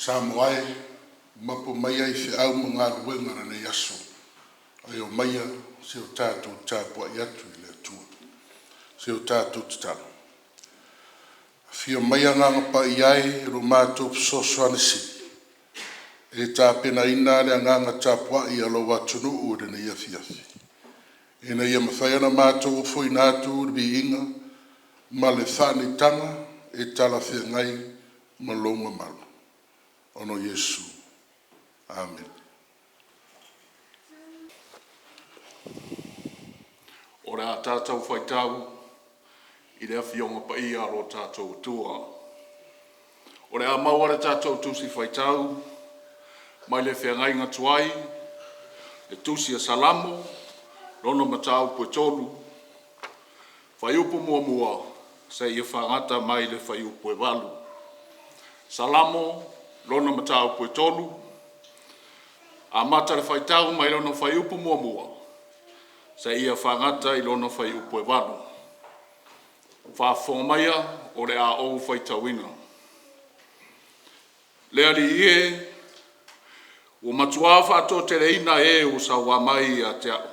Samoa mapo maia I se au mga luenga na ne yaso. Ai o maia se o tātou Tapuaiga atu I le atua. Se o tātou tatalo. Fia maia nganga pa iai ro mātou psoso anisi. E tā pena ina le nganga Tapuaiga lo watunu u de ne Afiafi. E na ia mawhaiana mātou o fwoi nātu bi inga ma le thani tanga e tala fia ngai ma longa malu. Ono Yesu. Amen. Ora a tātou whaitau I le awhionga pa ia ro tātou tua. Ora a mauara tātou tusi whaitau mai le whengai ngatuai, le tusi a salamo, rono matau pue tolu, whaiupu mua mua, se ia whangata mai le whaiupu e walu. Salamo, rono matau pue tolu, a mata le whaitau mai rono whaiupu mua mua, se ia whangata I rono whaiupu e walu. Whawhongaia o le a ou whaitauina. Lea li ie, o matua whato tele ina e o sa wa mai a te au.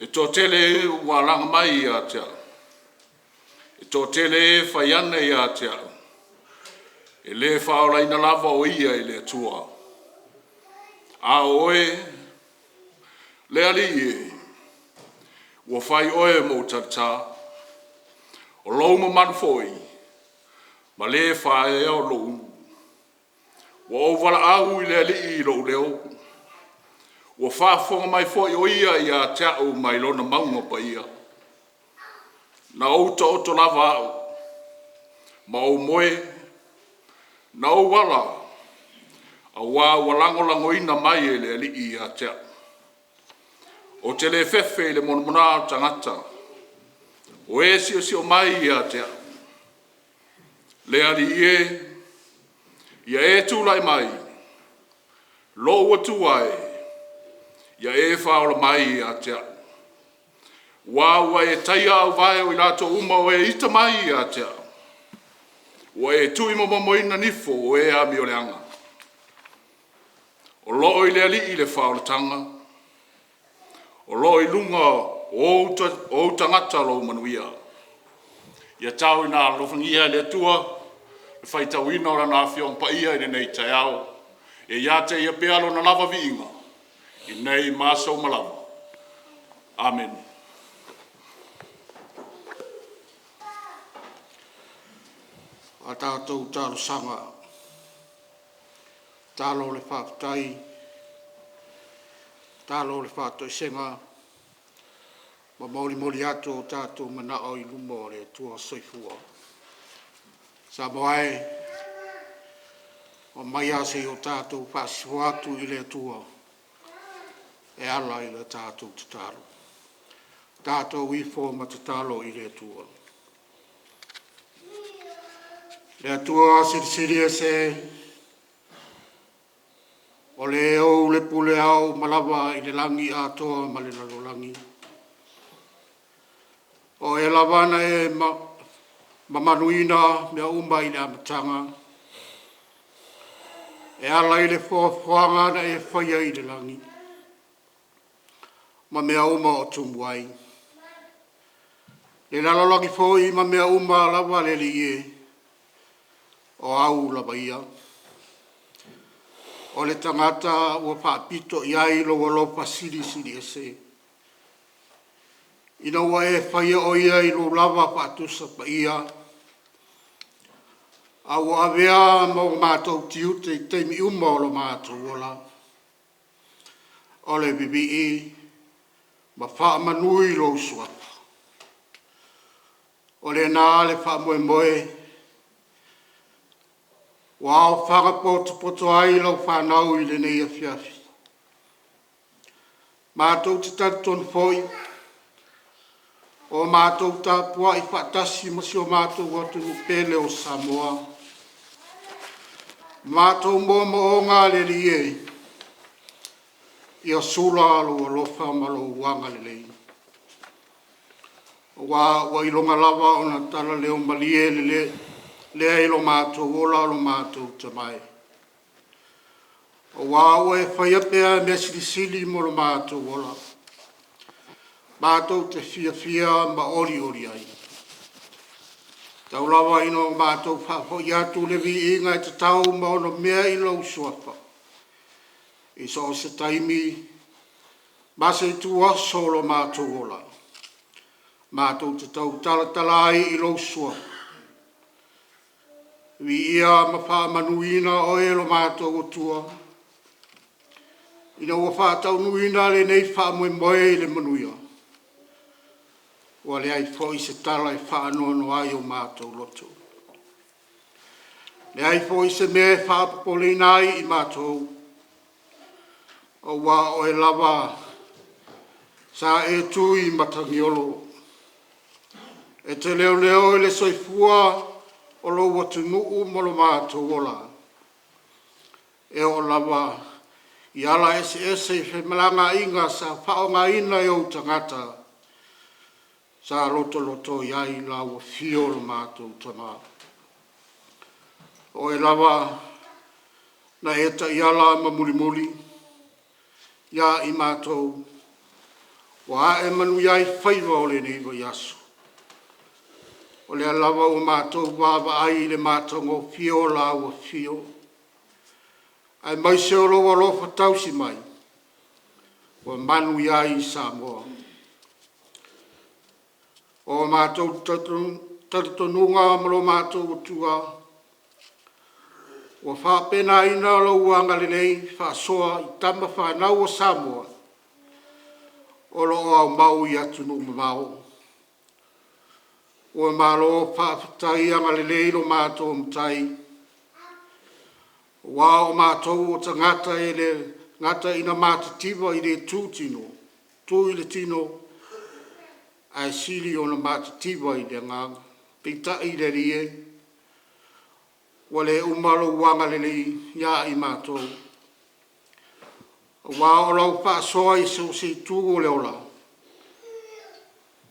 E tō tele e o waranga mai a te au. E tō tele e whaiane I a te au. E le whaora ina lava o ia I le atua. A oe, lea li ie, o whai oe mo tata, o lou ma manufoi, ma le whae o lou. Wa o wala au I le ali I lo leo. Wa whaafonga mai foi o ia I a te au mai lona maunga pa ia. Na outa oto lava au. Ma o moe. Na o wala. A wā walango lango ina mai e le ali I a te au. O te le fefe le monamona o tangata. O e si o mai I a te au. Le ali ie. Ia e tūlai mai, lo atu ai, ia e whaola mai a te au. Wāua e taia au vai o I lato uma o e ita mai a te au. O e tui momoina nifo o e a mi o leanga. O loo I le ali I le whaola tanga. O loo I lunga o tangata lo manuia. Ia tau I nā lofangia le tua, whaitauina ora nā whiong pa ia I nei Taeao. E ia te ia pealo na lava viinga. I nei māsau malawa. Amen. A tātou tālo sanga. Tālo le whaakutai. Tālo le whātoi senga. Ma mauri mori ato o tātou manao I lumo le tua soifua. Samoa o mai ase o tātou whaasifu atu I le atua e ala I le tātou tatalo. Tātou ifo ma tatalo I le atua. Le atua siri se o le au le pule au malawa I le langi atoa ma le lalolangi. O e lawana e mamanuina mea umba I le amatanga. E ala I le whoanga na e whaia I le langi. Ma mea uma o tumuai. Le lalolangi fōi ma mea uma lawa le li e. O au lawa ia. O le tangata ua whaapito iai lo walopa siri ese. Ina ua e whaia o ia I lo lava whaatusa pa ia. A ua awea ma o mātou tiute I teimi uma o lo mātou ola. O le bibi ma wha manui lo suapa. O le nā le wha moe moe. Wa o whanga poto ai lo whanau I le nei Afiafi. Mātou te tatton foi. O mātou tāpua I whaatasi masi o mātou watu pele o Samoa. Mātou mōma o ngā le lie. I a sula alo a lofa malo wanga le lei. Wa ilonga lava o na tala leo malie le lea i lo mātou ola lo mātou te mai. O wāo e whaia pēa mea sili mo lo mātou ola. Mātou te fia ma ori ai. Tau lawa ino mātou whaapo i atu le vi inga e te tau ma ono mea i lau suafa. I so o se taimi, mase i tu aso lo mātou ola. Mātou te tau tala ai i lau suafa. Vi ia ma wha manuina o e lo mātou o tua. Ina ua wha tau nuina le nei wha moe le manuia. Wa le ai foi se tala e wha anono ai o mātou loto. Le ai foi se me wha apapolina ai i mātou. O wā o e lava sa e tui matangiolo. E te leo le soifua o lo watu nuu mo lo mātou ola. E o lava i ala ese i whemalanga inga sa whaonga ina e o tangata. Sa loto iai la ua fio lo mātou tama. O e lava na eta i ala ma muli. Ia i mātou. Wa e manu iai whaiva o le niwa yasu. O le alawa o mātou wawa ai le mātou ngō fio la ua fio. Ai mai se o loa lofa tausi mai. Wa manu iai Samoa. O mātou tatonunga amalo mātou utua. O whapena ina lo uanga lelei whasoa i tama whanau o Samoa. O lo au mau i atunu mamau. O malo whaapatai anga lelei lo mātou mtai. Wa o mātou o tangata e le ngata ina mātatiwa i le tūtino. Tū i le tino. Ai sili o na matatiwa i le nganga. Pita i le rie. Wale umalo wanga le ia i mātou. Wa o lau whaasoa i se tūgo le ola.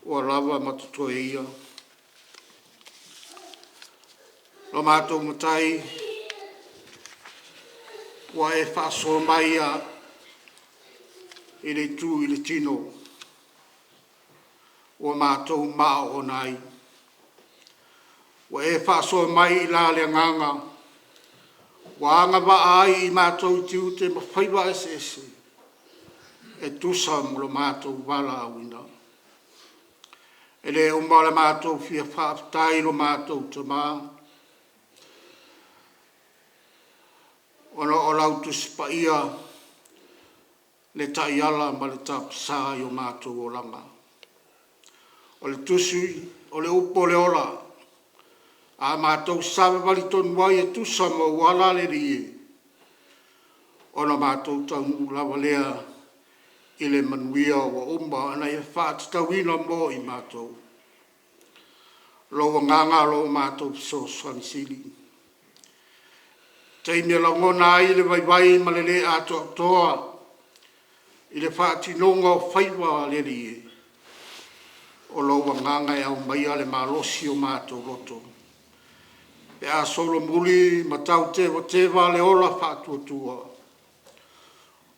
O lava matutoe ia. Lo mātou matai. Wa e whaasoa mai ia. I le tū i le tino. O mātou maa o nai. O e whaasoa mai i la le nganga. O anga wa ai i mātou tiu te mawhaiwa ese. E tusa mo mātou wala awina. E le umala mātou fia whaapatai lo mātou te maa. Ono o lau tusipa ia le taiala ma le tapasa i o mātou o langa. O le tusui, o le upo le ola. A mātou sawe wali tonu wai e tusa mo wala le rie. Ono mātou tau lawa lea i le manuia o umba ana e whaatatawina mo i mātou. Loa nganga lo mātou so swansili. Teine la ngona ai le vai ma le le ato toa. I le whaatinonga o whaiwa le rie. O loa nganga e au mai ale malosi o mātou roto. Pe a solo muli matau te le ola whaatuatua.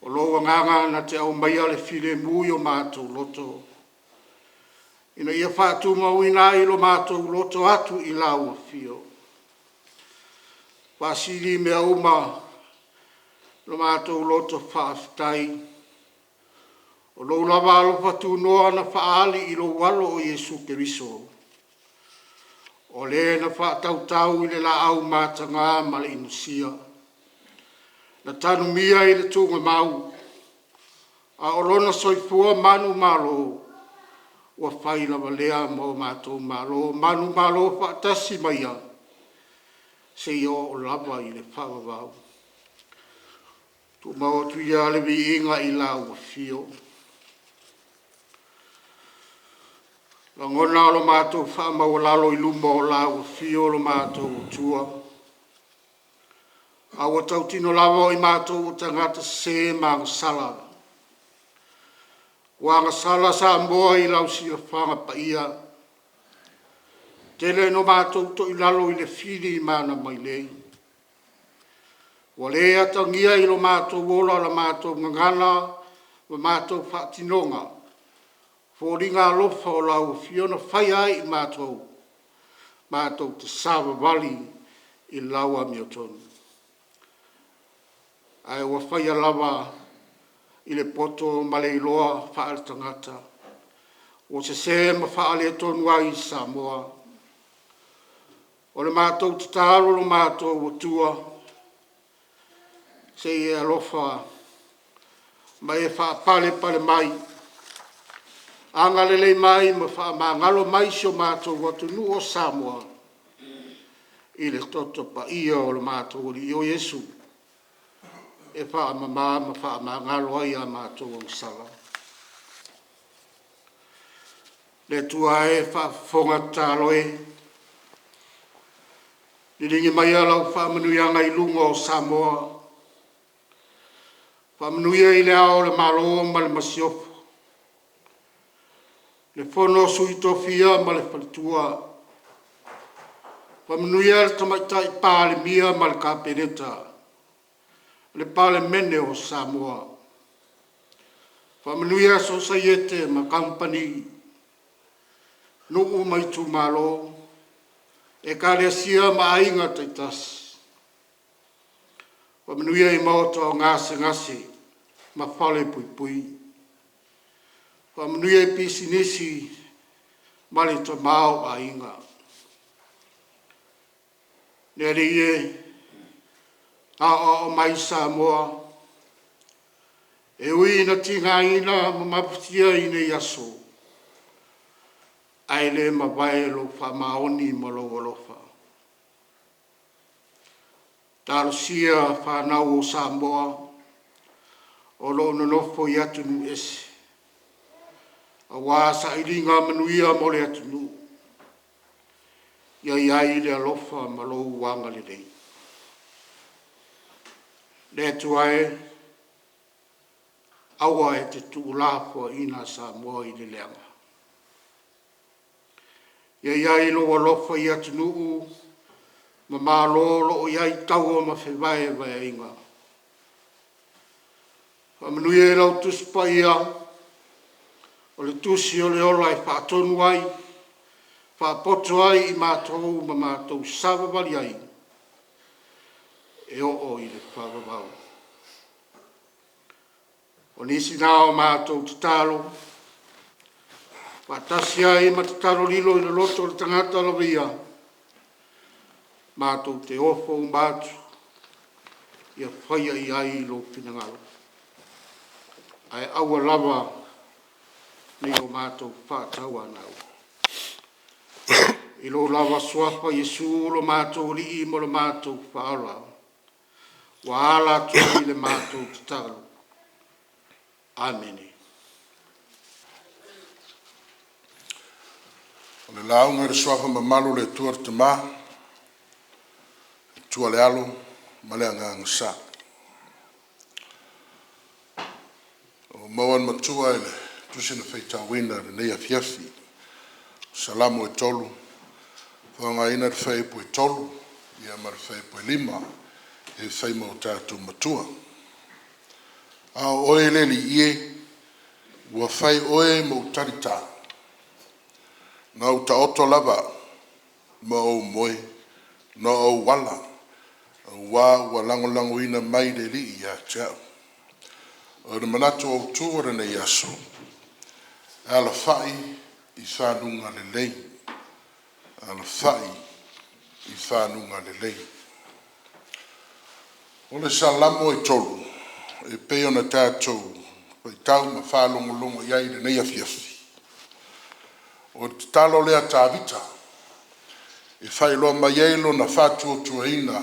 O loa nganga na te au mai ale file mui o mātou roto. Ina ia whaatu mauina i lo mātou roto atu i lau a fio. Wasili mea uma lo mātou roto whaafitai. O lo lava alo patu noa na whaali i lo walo o Jesu Keriso. O le na whaatautau i le la au mātanga ma le inusia. Na tanu mia i le tunga mau. A o lona soifua manu malo. Ua whai lava lea mo mātou malo. Manu malo whaatasi maia. Se i o lava i le whaavavau. Tu mau tu ia le vi inga i la ua fio. La ngona lo mātou whaamau lalo i luma o la ua fio lo mātou tua. A ua tautino lava i mātou o tangata se mga sala. Wanga sala sa mboa i lau si a whanga pa ia. Tele no mātou to ilalo i le whiri mana mai lei. Wa le atangia i lo mātou ola la mātou ngangana, wa mātou whaatinonga. Fōringa lofa o lau fiona whai ai i mātou te sawa wali i laua miotonu. Ai wa whai alawa i le poto male iloa whaal tangata. O se ma whaale tonu ai i Samoa. O le mātou te tāro lo mātou o tua. Se i alofa mai e whaapale pale mai. Angalele mai ma whaamangalo mai sio mātou o tunu o Samoa. I le toto pa ia o le mātou o li o Yesu. E whaamama ma whaamangalo ai a mātou o sala. Le tua e whaafonga tāloe. Ni ringi mai alau whaamanuianga i lunga o Samoa. Whaamanuia i le ao le malo ma le masiofo. Le whono suito fia ma le whalitua. Whaamanuia le tamaitai pāle mia ma le kāpeneta. Le pāle mene o Samoa. Whaamanuia societe ma company. Nuku mai tu malo, e kare sia ma ainga taitas. Wamenuia i maoto ngase, ma whale pui. Wamenuia i pisinisi, mali to mao ainga. Nere ie, a o mai Samoa, e ui na tinga ina ma maputia ine yaso. Ai le mawai lo whamaoni ma lo alofa. Talo sia whanau o Samoa, o lo nonofo i atunu ese. A wāsa i ringa manuia mo le atunu. Iai le alofa ma lo wanga le rei. Le tuae, awa e te tūlāpua ina Samoa i le leanga. Iai lo alofa i atunu, ma mālolo o iai tau ma whewai vai inga. Whamanuia e lau tuspa ia, o le tusi o le ola e whaatonu ai, whaapoto ai i mātou ma mātou sawawali ai, e o i le whawawau. O nisi nao mātou te talo, Patasi ai ma te taro lilo i le loto o le tangata la via. Mātou te ofo o Matu. Ia whaia i ai lo pinangalo. Ai aua lava ni o mātou whātaua nau. I lo lava suapa Yesu lo mātou li i mo lo mātou whaala. Wa ala tua i le mātou te taro. Amene. O le launga e le suafa mamalu le tuar te mā, tua le alo, ma le anganga sa. O mauan matua e le tusina feitawina le nei Afiafi, salamu e tolu, whanga ina le feipo e tolu, ia ma le feipo e lima, e feima o tātou matua. A oe leli ie, ua fai oe mo tarita. Ngau ta oto lava, ma o moe, na o wala, wa lango ina mai le li ia chao. O le manatu o tuore ne yaso, ala fai i whanunga le lei, ala fai i whanunga le lei. O le salamo e tolu, e peo na tātou, pai tau ma whalongo iai le nei Afiafi. O te talo lea tāwita, e whai loa mai eilo na whātua tuaina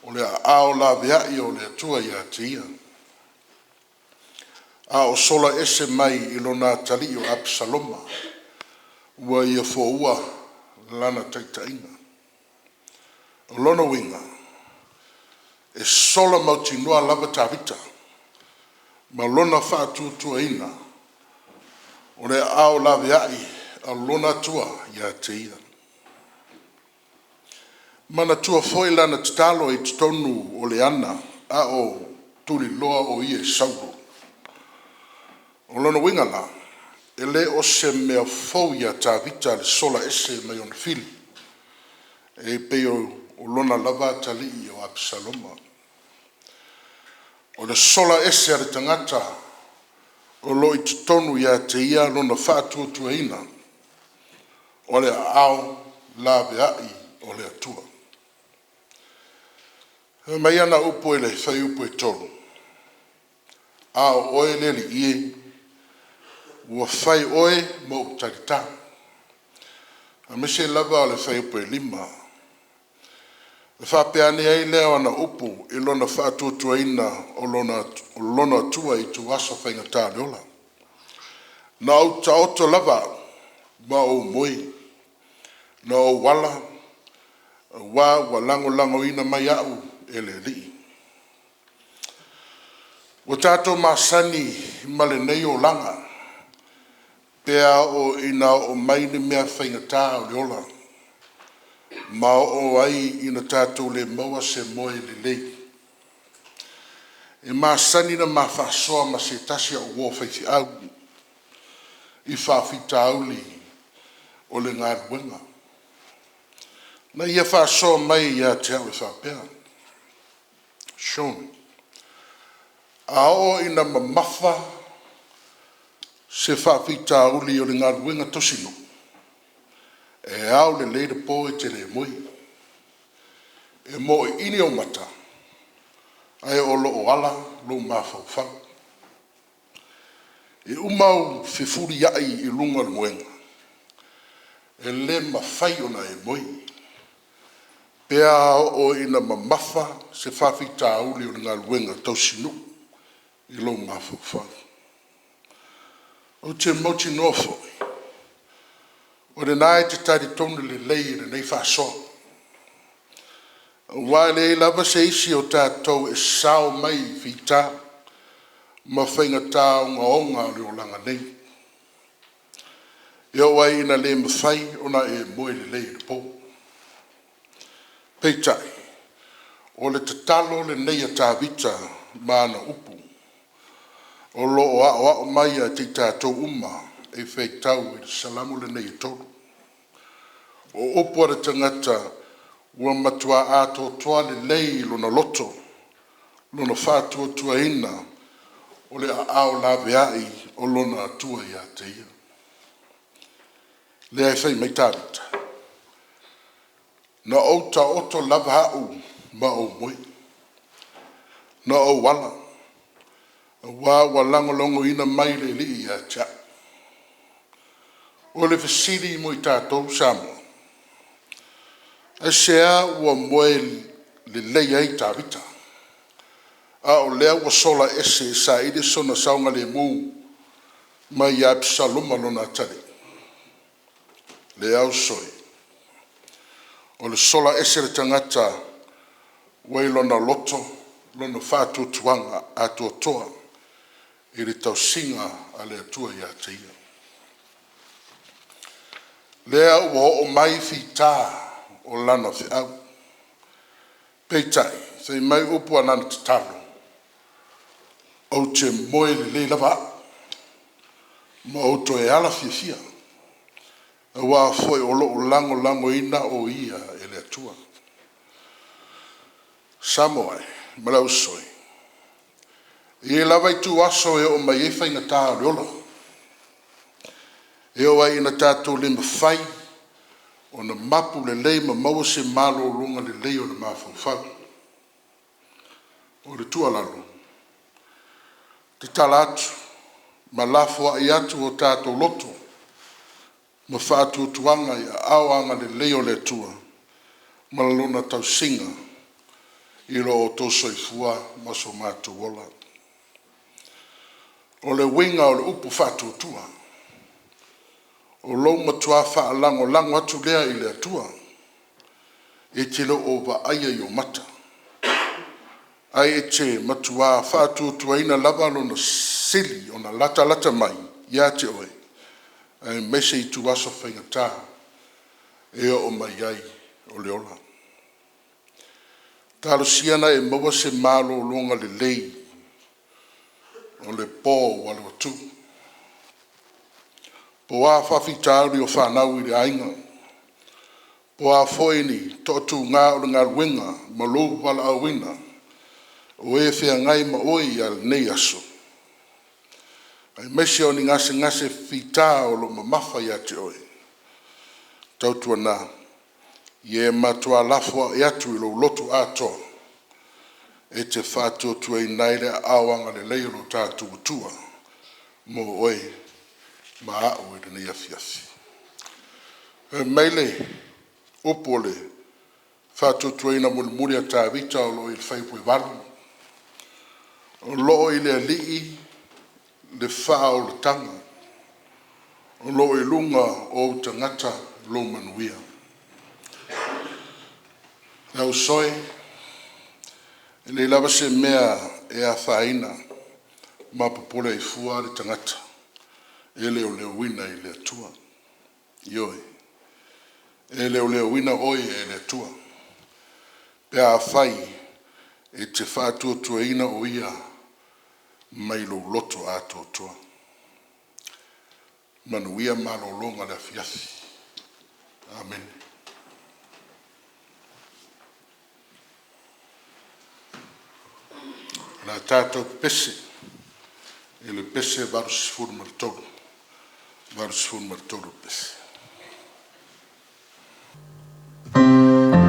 o lea ao la veai o lea tua ia te ia. A o sola ese mai i lona tali o Absaloma, ua ia fōua lana taitaina. O lona winga, e sola mauti noa lava tāwita, ma lona whātua tuaina o lea ao la veai a lona tua ia te ia. Mana tua foi lana talo e tonu o le ana a o tuli loa o ie sauro. O lona wingala, e le o se mea fauia ta vita le sola ese mai on fili. E peo o lona lava tali i o Absaloma. O le sola ese a le tangata o lo i tonu ia te ia lona whātua tuaina. O le ao la veai o le atua. Mai ana upo ele, whai upo e tolu. A o oe le li ie, ua whai oe mo tarita. A me se lava o le whai upo e lima. Le whapeane ai leo ana upo i lona whaatuatuaina o lona atua i tu aso whaingatā leola. Na au ta oto lava, ma o moi, na o wala, wa lango ina mai au, ele li. O tato masani male nei o langa, pea o ina o maini mea whaingatā o leola, ma o ai ina tato le maua se moe le lei. E masani na mawhasoa ma se tasia o wo whaithi au, i whawhita auli o le ngā ruenga. Na ia whasoa mai ia te au e whapea. Sean. A o ina mamafa se whawhita uli o le ngā ruenga tosino. E au le leire pō e te le moi. E mo i ini o mata. Ai o lo o ala lo mawhau. E umau whiwhuri iai i lunga le moenga. E le mawhai ona e moi. Pea o ina mamafa se whawhita uli o le ngā ruenga tosino. I lo mawhau. O te moti nofo. O le nai te tari tonu le lei le nei whasoa. Wa le lava se isi o tātou e sao mai whita. Ma whaingatā onga le o langa nei. E o ai ina le mawhai ona e moe le lei le pō. Peitai. O le tatalo le nei a tāwita mana upu. O lo o mai a te tātou uma e whaitau i salamu le nei tolu. O upu a tangata ua matua ato toa le lei lona loto, lona whātua tua ina, o le ao la veai o lona atua ia te ia. Le ai whai mai tāwita. Na o ta oto lava hau ma o moi. Na o wala. Wa langolongo ina mai le li ia tia. O le fasiri mo i tātou Samoa. A sea ua moe le lei ai tāwita. A o lea ua sola ese sa ide sona saunga le mū mai i Absaloma lona tari. Le au soi. O le sola ese le tangata wai lona loto, lona whātua tuanga a toa. I le tausinga a le atua ia te ia. Lea ua o mai whita o lana whi au. Peitai, sei mai upu anana te talo. Au te moe le lava. Ma auto e ala fia. A wā foi o lo lango ina o ia e le atua. Samoa, malau soi. I e lava i tu aso e o mai e whaingatā leola. E o ai ina tātou le mawhai, o na mapu le lei ma maua se malo runga le lei o na mawhau. O le tualalo. Te tala atu, ma lafua i atu o tātou loto, ma whātua tuanga i aoanga le lei o le tua, ma lona tau singa, i lo o toso i fua ma so mātu wola. O le winga o le upu whātua tua. O lo matua wha lango atu lea i le atua. E te lo o wa aia i o mata. Ai e te matua whātua tua ina lava lona sili o na lata mai. Ia te oe. Ai mese i tu aso whaingatā. E o mai ai o le ola. Talo siana e maua se malo longa le lei. O le pō wale watu. Po a whawhi tāuri o whanau i le ainga. Po a whoini tōtu ngā o le ngā ruenga ma lou wala awina. O e whea ngai ma oi al nei aso. Ai mesi o ni ngase whita o lo mamafa i ate oi. Tautua nā. Ie matua lafua e atu i lo lotu ato. E te whātua tua i naire awanga le leiro tātu utua. Mo oi ma au e nei afiafi. Meile opole whātua tua ina muri a tā vita o lo i whaipue walu. O lo i le alii le wha o le tanga. O lo i lunga o tangata lo manuia. Nau soe, e le lava se mea e a whaina ma popole i fua le tangata. E leo wina i le atua. Ioi. E leo wina oi e le atua. Pe a whai e te whātua tuaina o ia mai lo loto ato toa. Manuia malo longa le afiafi. Amen. Na tātou pese, e le pese varusifuru maritoru. Varusifuru maritoru pese. Amen.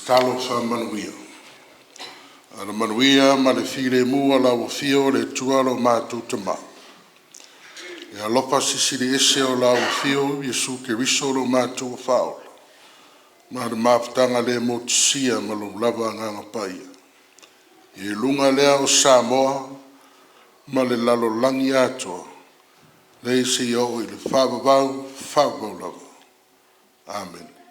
talo wha manuia. Ana manuia ma le while mua la o fio le tualo mātou tama. E alopa sisiri ese o la o fio Yesu ke riso lo mātou whao. Ma le mapatanga le motusia ma lo lava nganga paia. E lunga lea o Samoa ma le lalo langi atoa. Le se o i le whavavau lava. Amen.